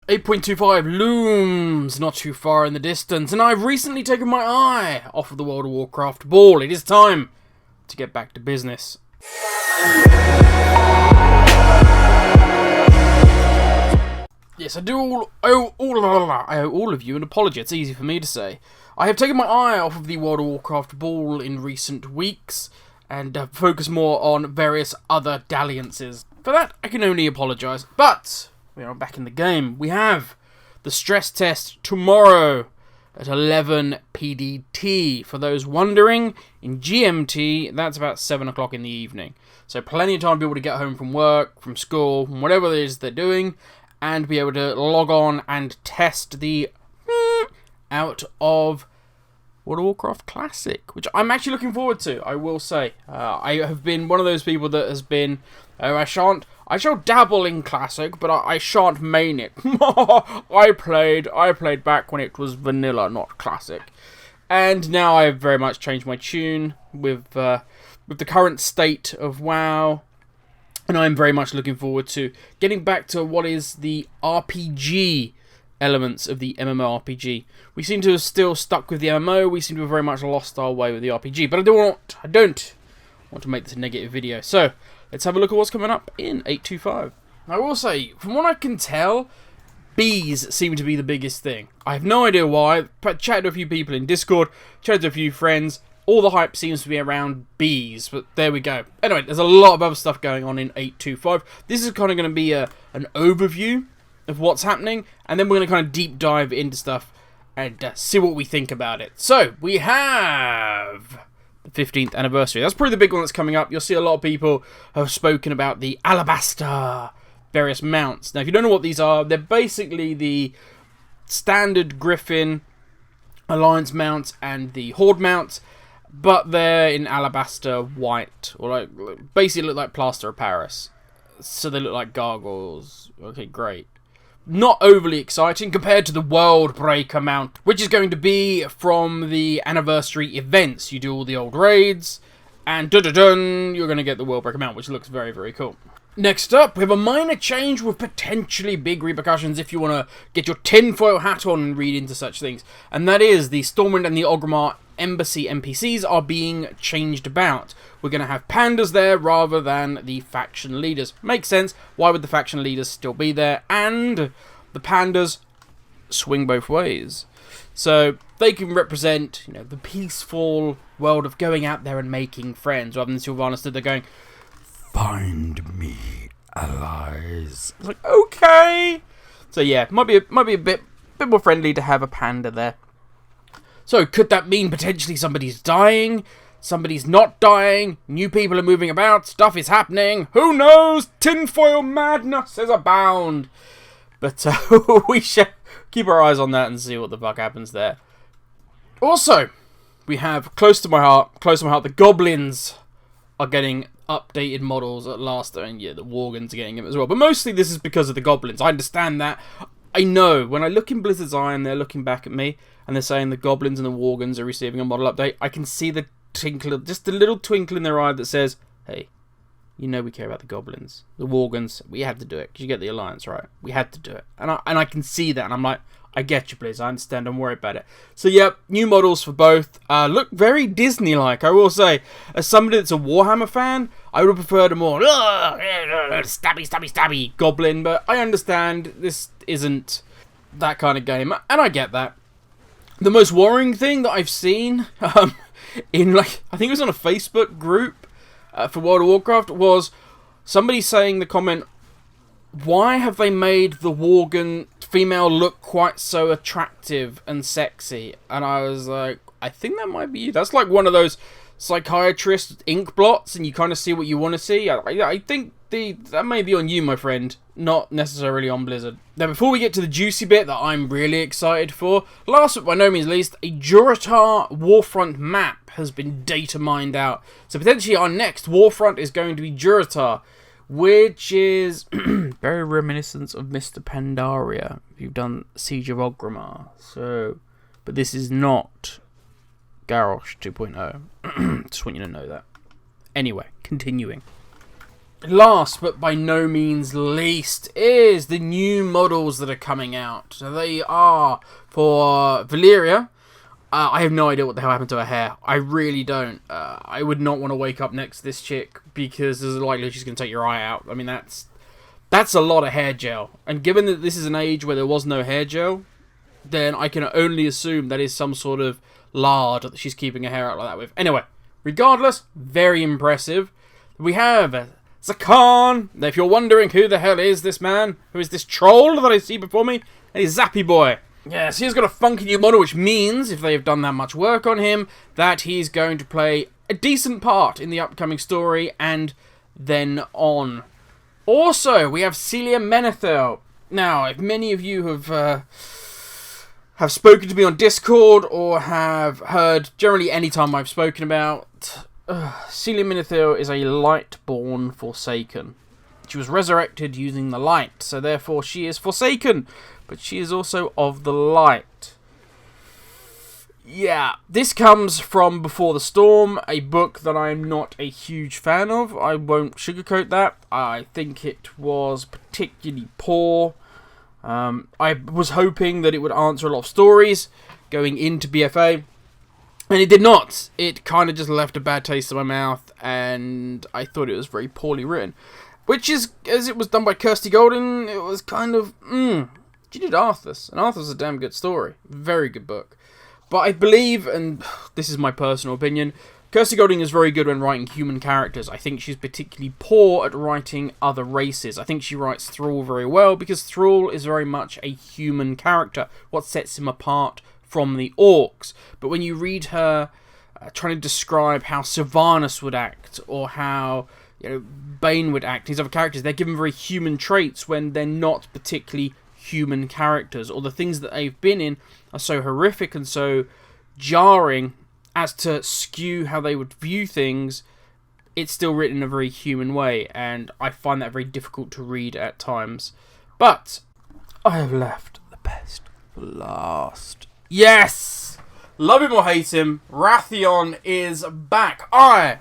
8.25 looms not too far in the distance, and I've recently taken my eye off of the World of Warcraft ball. It is time to get back to business. Yes, I owe all of you an apology. It's easy for me to say. I have taken my eye off of the World of Warcraft ball in recent weeks, and focused more on various other dalliances. For that, I can only apologise, but we are back in the game. We have the stress test tomorrow at 11 PDT. For those wondering, in GMT, that's about 7 o'clock in the evening. So plenty of time to be able to get home from work, from school, from whatever it is they're doing, and be able to log on and test the out of World of Warcraft Classic, which I'm actually looking forward to, I will say. I have been one of those people that has been, I shall dabble in Classic, but I shan't main it. I played back when it was vanilla, not Classic. And now I've very much changed my tune with the current state of WoW. And I'm very much looking forward to getting back to what is the RPG elements of the MMORPG. We seem to have still stuck with the MMO. We seem to have very much lost our way with the RPG. But I don't want to make this a negative video. So let's have a look at what's coming up in 8.25. I will say, from what I can tell, bees seem to be the biggest thing. I have no idea why. I've chatted to a few people in Discord, chatted to a few friends. All the hype seems to be around bees, but there we go. Anyway, there's a lot of other stuff going on in 8.25. This is kind of going to be an overview of what's happening, and then we're going to kind of deep dive into stuff and see what we think about it. So, we have the 15th anniversary. That's probably the big one that's coming up. You'll see a lot of people have spoken about the Alabaster various mounts. Now, if you don't know what these are, they're basically the standard Griffin Alliance mounts and the Horde mounts, but they're in Alabaster white, or basically look like plaster of Paris. So they look like gargoyles. Okay, great. Not overly exciting compared to the World Breaker mount, which is going to be from the anniversary events. You do all the old raids, and dun-dun-dun, you're going to get the World Breaker mount, which looks very, very cool. Next up, we have a minor change with potentially big repercussions if you want to get your tinfoil hat on and read into such things. And that is the Stormwind and the Orgrimmar Embassy NPCs are being changed about. We're going to have pandas there rather than the faction leaders. Makes sense. Why would the faction leaders still be there? And the pandas swing both ways. So they can represent, the peaceful world of going out there and making friends, rather than Sylvanas stood there going, "Find me allies." It's like, okay. So yeah, might be a bit more friendly to have a panda there. So could that mean potentially somebody's dying? Somebody's not dying? New people are moving about? Stuff is happening? Who knows? Tinfoil madness is abound. But we shall keep our eyes on that and see what the fuck happens there. Also, we have close to my heart, the goblins are getting updated models at last, and yeah, the Worgens are getting them as well. But mostly this is because of the goblins. I understand that. I know, when I look in Blizzard's eye and they're looking back at me, and they're saying the goblins and the Worgens are receiving a model update, I can see the twinkle, just a little twinkle in their eye that says, hey, we care about the goblins. The Worgens, we had to do it, because you get the Alliance, right? We had to do it. And I can see that, and I'm like, I get you, Blizz, I understand, don't worry about it. So, yeah, new models for both. Look very Disney-like, I will say. As somebody that's a Warhammer fan, I would have preferred a more stabby goblin, but I understand this isn't that kind of game, and I get that. The most worrying thing that I've seen, in, I think it was on a Facebook group for World of Warcraft, was somebody saying the comment, why have they made the Worgen female look quite so attractive and sexy? And I was like, I think that might be you. That's like one of those psychiatrist ink blots, and you kind of see what you want to see. I think that may be on you, my friend, not necessarily on Blizzard. Now, before we get to the juicy bit that I'm really excited for, last but by no means least, a Durotar Warfront map has been data mined out. So potentially our next Warfront is going to be Durotar, which is very reminiscent of Mr. Pandaria, if you've done Siege of Orgrimmar. So, but this is not Garrosh 2.0. Just want you to know that. Anyway, continuing. last but by no means least is the new models that are coming out. So they are for Valeria. I have no idea what the hell happened to her hair. I really don't. I would not want to wake up next to this chick because there's a likelihood she's going to take your eye out. I mean, that's a lot of hair gel. And given that this is an age where there was no hair gel, then I can only assume that is some sort of lard that she's keeping her hair out like that with. Anyway, regardless, very impressive. We have Zakan. Now, if you're wondering who the hell is this man, who is this troll that I see before me, he's Zappy Boi. Yes, he's got a funky new model, which means, if they've done that much work on him, that he's going to play a decent part in the upcoming story and then on. Also, we have Calia Menethil. Now, if many of you have spoken to me on Discord or have heard generally any time I've spoken about, Calia Menethil is a Lightborn Forsaken. She was resurrected using the light, so therefore she is Forsaken, but she is also of the light. Yeah, this comes from Before the Storm, a book that I am not a huge fan of. I won't sugarcoat that. I think it was particularly poor. I was hoping that it would answer a lot of stories going into BFA, and it did not. It kind of just left a bad taste in my mouth, and I thought it was very poorly written. Which is, as it was done by Kirsty Golden, it was kind of, She did Arthas, and Arthas is a damn good story. Very good book. But I believe, and this is my personal opinion, Kirsty Golding is very good when writing human characters. I think she's particularly poor at writing other races. I think she writes Thrall very well, because Thrall is very much a human character, what sets him apart from the orcs. But when you read her trying to describe how Sylvanas would act, or how Bane would act, these other characters, they're given very human traits when they're not particularly human characters, or the things that they've been in are so horrific and so jarring as to skew how they would view things. It's still written in a very human way, and I find that very difficult to read at times. But I have left the best for last. Yes! Love him or hate him, Wrathion is back. I,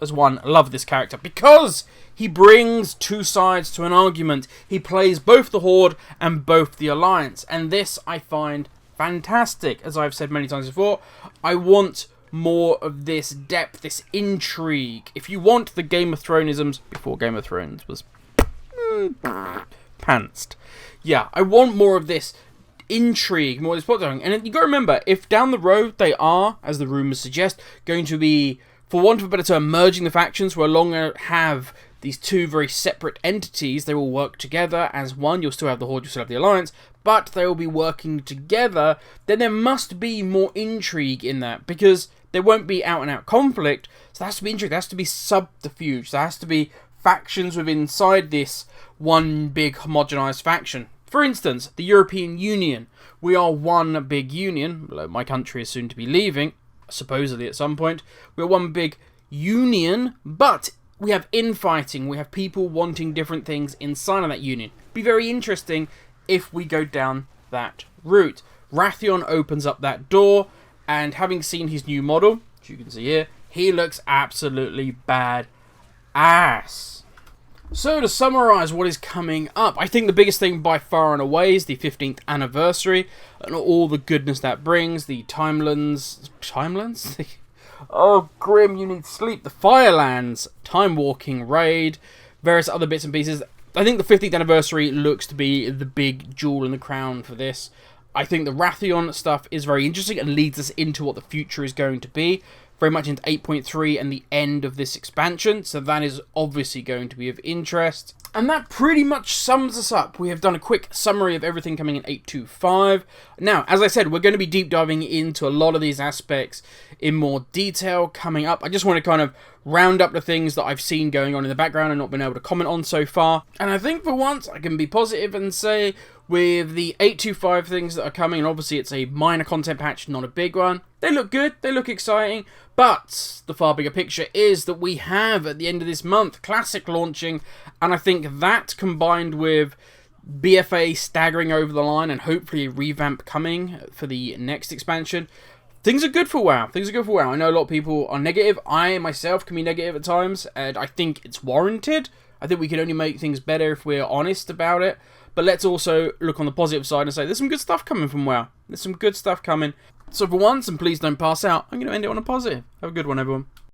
as one, love this character because he brings two sides to an argument. He plays both the Horde and both the Alliance, and this I find fantastic. As I've said many times before, I want more of this depth, this intrigue. If you want the Game of Thronesisms, before Game of Thrones was pantsed. Yeah, I want more of this intrigue, more of this plot going. And you got to remember, if down the road they are, as the rumours suggest, going to be, for want of a better term, merging the factions, where longer have these two very separate entities, they will work together as one. You'll still have the Horde, you'll still have the Alliance, but they will be working together. Then there must be more intrigue in that, because there won't be out-and-out conflict, so there has to be intrigue, there has to be subterfuge, there has to be factions within inside this one big homogenized faction. For instance, the European Union. We are one big union, although my country is soon to be leaving, supposedly at some point. We're one big union, but we have infighting, we have people wanting different things inside of that union. Be very interesting if we go down that route. Wrathion opens up that door, and having seen his new model, as you can see here, he looks absolutely bad ass. So to summarise what is coming up, I think the biggest thing by far and away is the 15th anniversary and all the goodness that brings. The Timelands? Oh, Grim, you need sleep. The Firelands Time Walking Raid, various other bits and pieces. I think the 15th anniversary looks to be the big jewel in the crown for this. I think the Wrathion stuff is very interesting and leads us into what the future is going to be. Very much into 8.3 and the end of this expansion, so that is obviously going to be of interest. And that pretty much sums us up. We have done a quick summary of everything coming in 8.2.5. Now, as I said, we're going to be deep diving into a lot of these aspects in more detail coming up. I just want to kind of round up the things that I've seen going on in the background and not been able to comment on so far. And I think for once I can be positive and say, with the 8.2.5 things that are coming, and obviously it's a minor content patch, not a big one, they look good, they look exciting, but the far bigger picture is that we have, at the end of this month, Classic launching, and I think that, combined with BFA staggering over the line and hopefully a revamp coming for the next expansion, things are good for WoW. Things are good for WoW. I know a lot of people are negative. I myself can be negative at times, and I think it's warranted, I think we can only make things better if we're honest about it. But let's also look on the positive side and say there's some good stuff coming from WoW. There's some good stuff coming. So for once, and please don't pass out, I'm going to end it on a positive. Have a good one, everyone.